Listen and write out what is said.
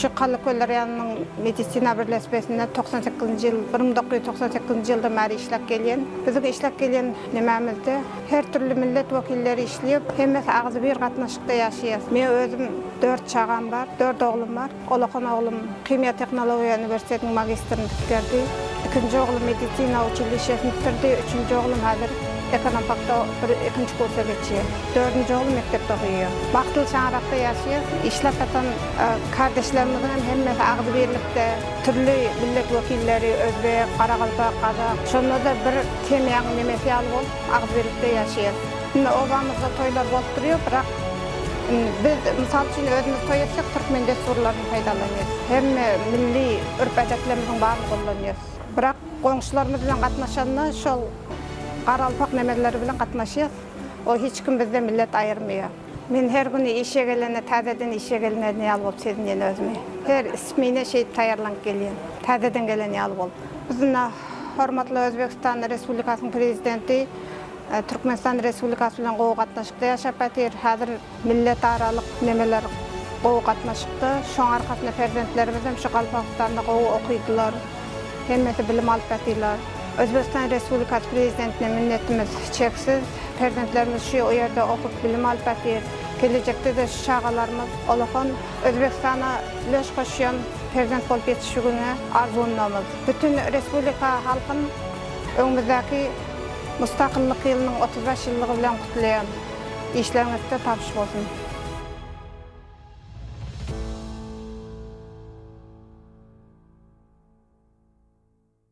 Şu Qalıköller rayonunun medisina birleşmesinden 1998 yılda mari işlep gelyen. Bizim işlep gelyen nememizde her türlü millet vakilleri işleyip hemmesi ağzı bir katnaşıkta yaşayız. Men özüm 4 çağam var, 4 oğlum var. Olakan oğlum Kimya Teknolojiya Üniversitesi'nin magistrini bitirdi. İkinci oğlum medisina uçilişesini bitirdi. Üçüncü oğlum hazır ekonomikta ikinci kursa geçiyor. Dördüncü oğlum mektepte okuyor. Baktılı şanrakta yaşıyor. İşlep atan kardeşlerimizin hemmesi ağzı birlikte türlü millet vakilleri, Özbek, Qaraqalpaq, Qazaq. Şonda da bir temiyan nemesi alıp olup ağzı birlikte yaşıyor. Şimdi obamızda toylar bolup duruyor, biroq biz misal üçün özümüz toy etsek Türkmen dasturlarini faydalanıyoruz. Hem milli urf adetlerimizin barini kullanıyoruz. Biroq qo'shnilarimiz bilan qatnaşanda şol Qaraqalpaq nemeleri bilan qatnaşıyoruz. O hiç kim bizde millet ayırmıyor. Men her günü işe gelene, tazeden işe gelene ne alıp sezinyen özüme. Her ismine şey tayarlanıp gelyen, tazeden gelene alıp olup. Bizin hormatly Özbekistan Respublikasının prezidenti Türkmenistan Respublikası bilen gowy gatnaşykda yaşap atyr. Hazır millet aralyk nemeler gowy gatnaşykda. Şoň arkasynda prezidentlerimiz hem şu Qalpaqstanda gowy okuýdylar. Hemmesi bilim alyp atýarlar. Özbekistan Respublikası prezidentine minnetimiz çeksiz. Prezidentlerimiz şu ýerde okup bilim alyp atyr. Gelecekde de şu çağalarımız olakan Özbekistana löş goşýan prezident bolup ýetişigine arzuwnamyz. Bütün respublika halkyny öňümüzdäki Mustaqillik ýylynyň 35 ýyllygy bilen gutlaýan. İşleriňizde tapşyk bolsun.